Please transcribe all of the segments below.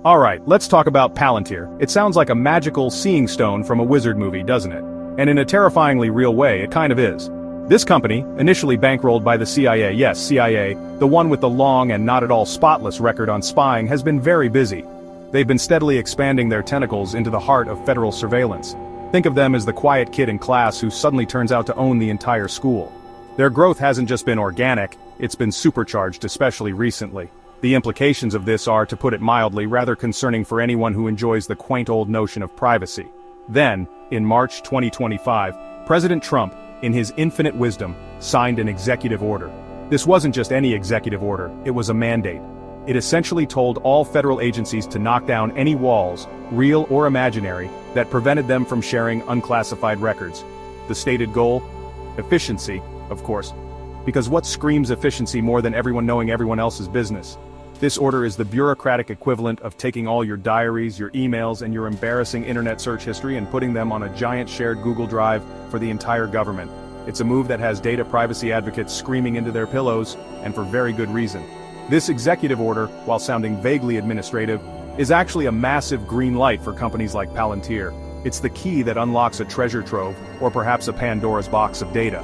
Alright, let's talk about Palantir. It sounds like a magical seeing stone from a wizard movie, doesn't it? And in a terrifyingly real way, it kind of is. This company, initially bankrolled by the CIA, yes, CIA, the one with the long and not at all spotless record on spying, has been very busy. They've been steadily expanding their tentacles into the heart of federal surveillance. Think of them as the quiet kid in class who suddenly turns out to own the entire school. Their growth hasn't just been organic, it's been supercharged, especially recently. The implications of this are, to put it mildly, rather concerning for anyone who enjoys the quaint old notion of privacy. Then, in March 2025, President Trump, in his infinite wisdom, signed an executive order. This wasn't just any executive order, it was a mandate. It essentially told all federal agencies to knock down any walls, real or imaginary, that prevented them from sharing unclassified records. The stated goal? Efficiency, of course. Because what screams efficiency more than everyone knowing everyone else's business? This order is the bureaucratic equivalent of taking all your diaries, your emails, and your embarrassing internet search history and putting them on a giant shared Google Drive for the entire government. It's a move that has data privacy advocates screaming into their pillows, and for very good reason. This executive order, while sounding vaguely administrative, is actually a massive green light for companies like Palantir. It's the key that unlocks a treasure trove, or perhaps a Pandora's box of data.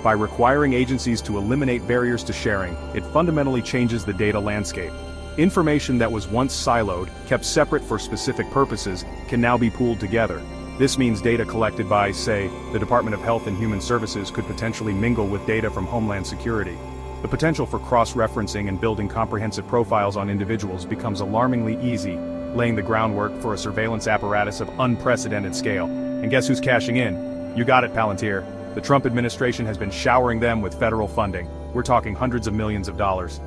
By requiring agencies to eliminate barriers to sharing, it fundamentally changes the data landscape. Information that was once siloed, kept separate for specific purposes, can now be pooled together. This means data collected by, say, the Department of Health and Human Services could potentially mingle with data from Homeland Security. The potential for cross-referencing and building comprehensive profiles on individuals becomes alarmingly easy, laying the groundwork for a surveillance apparatus of unprecedented scale. And guess who's cashing in? You got it, Palantir. The Trump administration has been showering them with federal funding. We're talking hundreds of millions of dollars.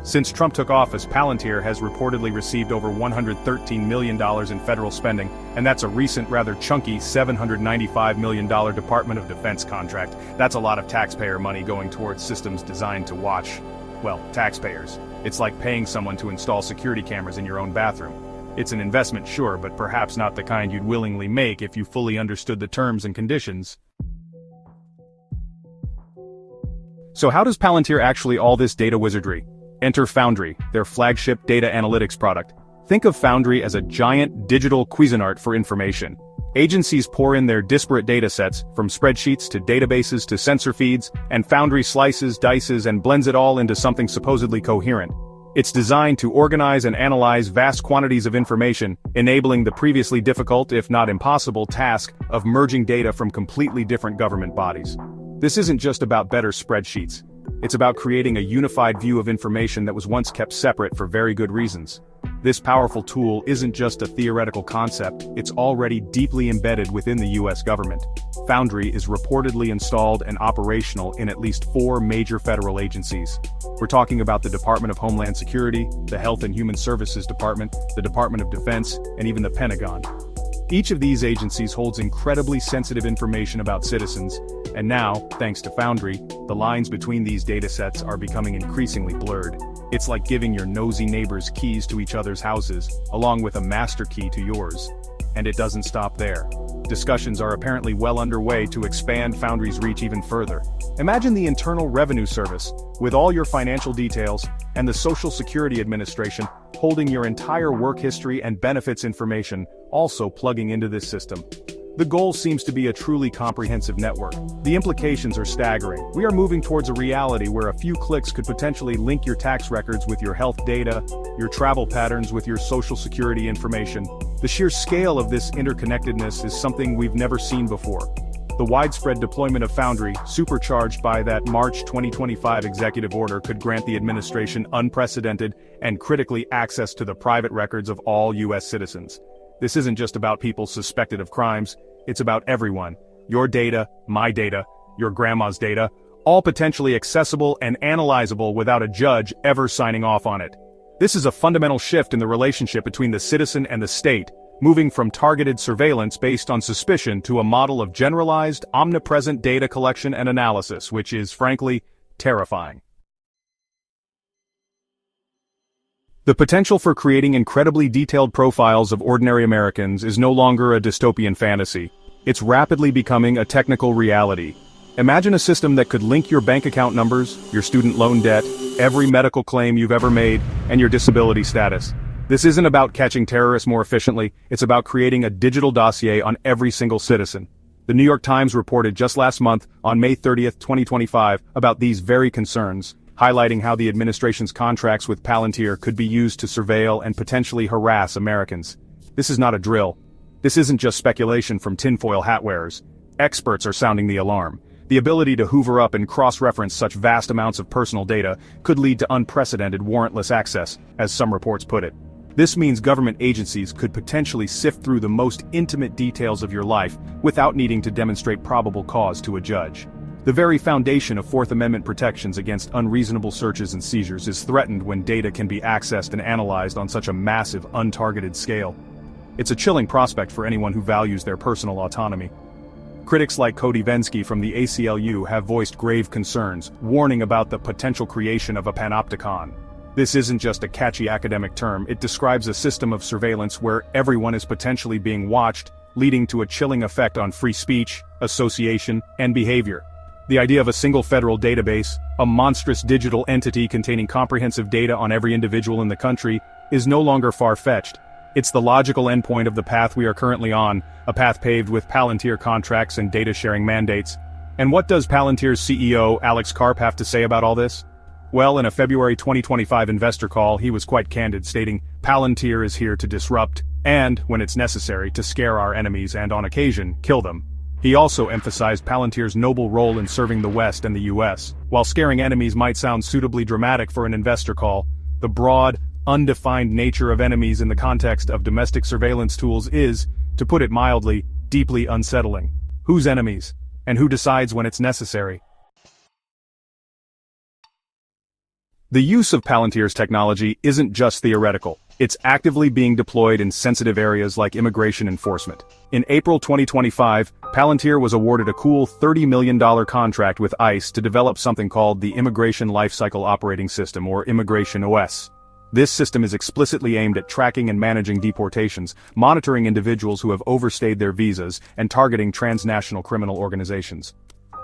Since Trump took office, Palantir has reportedly received over $113 million in federal spending, and that's a recent, rather chunky $795 million Department of Defense contract. That's a lot of taxpayer money going towards systems designed to watch, well, taxpayers. It's like paying someone to install security cameras in your own bathroom. It's an investment, sure, but perhaps not the kind you'd willingly make if you fully understood the terms and conditions. So how does Palantir actually all this data wizardry? Enter Foundry, their flagship data analytics product. Think of Foundry as a giant digital Cuisinart for information. Agencies pour in their disparate datasets, from spreadsheets to databases to sensor feeds, and Foundry slices, dices, and blends it all into something supposedly coherent. It's designed to organize and analyze vast quantities of information, enabling the previously difficult, if not impossible, task of merging data from completely different government bodies. This isn't just about better spreadsheets. It's about creating a unified view of information that was once kept separate for very good reasons. This powerful tool isn't just a theoretical concept, it's already deeply embedded within the US government. Foundry is reportedly installed and operational in at least 4 major federal agencies. We're talking about the Department of Homeland Security, the Health and Human Services Department, the Department of Defense, and even the Pentagon. Each of these agencies holds incredibly sensitive information about citizens, and now, thanks to Foundry, the lines between these datasets are becoming increasingly blurred. It's like giving your nosy neighbors keys to each other's houses, along with a master key to yours. And it doesn't stop there. Discussions are apparently well underway to expand Foundry's reach even further. Imagine the Internal Revenue Service, with all your financial details, and the Social Security Administration, holding your entire work history and benefits information, also plugging into this system. The goal seems to be a truly comprehensive network. The implications are staggering. We are moving towards a reality where a few clicks could potentially link your tax records with your health data, your travel patterns with your social security information. The sheer scale of this interconnectedness is something we've never seen before. The widespread deployment of Foundry, supercharged by that March 2025 executive order, could grant the administration unprecedented and critically access to the private records of all US citizens. This isn't just about people suspected of crimes, it's about everyone. Your data, my data, your grandma's data, all potentially accessible and analyzable without a judge ever signing off on it. This is a fundamental shift in the relationship between the citizen and the state, moving from targeted surveillance based on suspicion to a model of generalized, omnipresent data collection and analysis, which is, frankly, terrifying. The potential for creating incredibly detailed profiles of ordinary Americans is no longer a dystopian fantasy. It's rapidly becoming a technical reality. Imagine a system that could link your bank account numbers, your student loan debt, every medical claim you've ever made, and your disability status. This isn't about catching terrorists more efficiently, it's about creating a digital dossier on every single citizen. The New York Times reported just last month, on May 30, 2025, about these very concerns, highlighting how the administration's contracts with Palantir could be used to surveil and potentially harass Americans. This is not a drill. This isn't just speculation from tinfoil hat wearers. Experts are sounding the alarm. The ability to hoover up and cross-reference such vast amounts of personal data could lead to unprecedented warrantless access, as some reports put it. This means government agencies could potentially sift through the most intimate details of your life without needing to demonstrate probable cause to a judge. The very foundation of Fourth Amendment protections against unreasonable searches and seizures is threatened when data can be accessed and analyzed on such a massive, untargeted scale. It's a chilling prospect for anyone who values their personal autonomy. Critics like Cody Vensky from the ACLU have voiced grave concerns, warning about the potential creation of a panopticon. This isn't just a catchy academic term, it describes a system of surveillance where everyone is potentially being watched, leading to a chilling effect on free speech, association, and behavior. The idea of a single federal database, a monstrous digital entity containing comprehensive data on every individual in the country, is no longer far-fetched. It's the logical endpoint of the path we are currently on, a path paved with Palantir contracts and data-sharing mandates. And what does Palantir's CEO, Alex Karp, have to say about all this? Well, in a February 2025 investor call, he was quite candid, stating, "Palantir is here to disrupt, and, when it's necessary, to scare our enemies and, on occasion, kill them." He also emphasized Palantir's noble role in serving the West and the US. While scaring enemies might sound suitably dramatic for an investor call, the broad, undefined nature of enemies in the context of domestic surveillance tools is, to put it mildly, deeply unsettling. Whose enemies? And who decides when it's necessary? The use of Palantir's technology isn't just theoretical. It's actively being deployed in sensitive areas like immigration enforcement. In April 2025, Palantir was awarded a cool $30 million contract with ICE to develop something called the Immigration Lifecycle Operating System, or Immigration OS. This system is explicitly aimed at tracking and managing deportations, monitoring individuals who have overstayed their visas, and targeting transnational criminal organizations.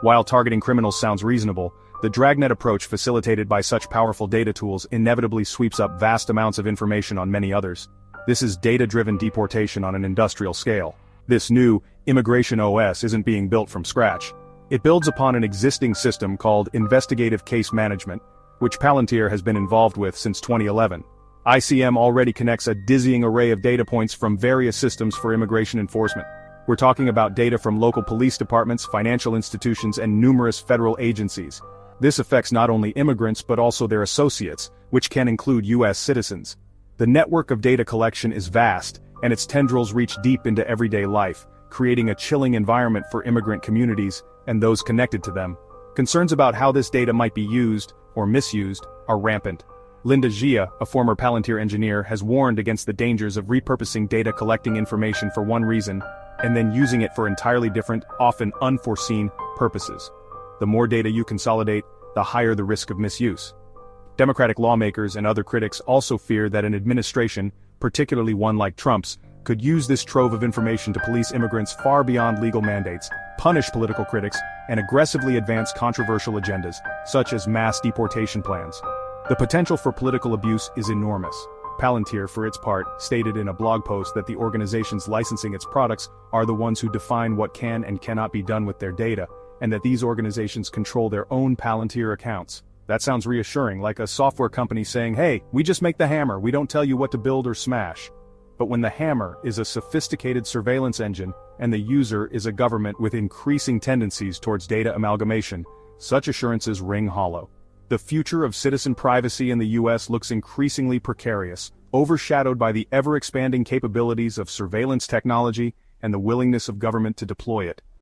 While targeting criminals sounds reasonable, the dragnet approach facilitated by such powerful data tools inevitably sweeps up vast amounts of information on many others. This is data-driven deportation on an industrial scale. This new Immigration OS isn't being built from scratch. It builds upon an existing system called Investigative Case Management, which Palantir has been involved with since 2011. ICM already connects a dizzying array of data points from various systems for immigration enforcement. We're talking about data from local police departments, financial institutions, and numerous federal agencies. This affects not only immigrants but also their associates, which can include US citizens. The network of data collection is vast, and its tendrils reach deep into everyday life, creating a chilling environment for immigrant communities and those connected to them. Concerns about how this data might be used, or misused, are rampant. Linda Gia, a former Palantir engineer, has warned against the dangers of repurposing data collecting information for one reason, and then using it for entirely different, often unforeseen, purposes. The more data you consolidate, the higher the risk of misuse. Democratic lawmakers and other critics also fear that an administration, particularly one like Trump's, could use this trove of information to police immigrants far beyond legal mandates, punish political critics, and aggressively advance controversial agendas, such as mass deportation plans. The potential for political abuse is enormous. Palantir, for its part, stated in a blog post that the organizations licensing its products are the ones who define what can and cannot be done with their data, and that these organizations control their own Palantir accounts. That sounds reassuring, like a software company saying, "Hey, we just make the hammer, we don't tell you what to build or smash." But when the hammer is a sophisticated surveillance engine, and the user is a government with increasing tendencies towards data amalgamation, such assurances ring hollow. The future of citizen privacy in the US looks increasingly precarious, overshadowed by the ever-expanding capabilities of surveillance technology and the willingness of government to deploy it.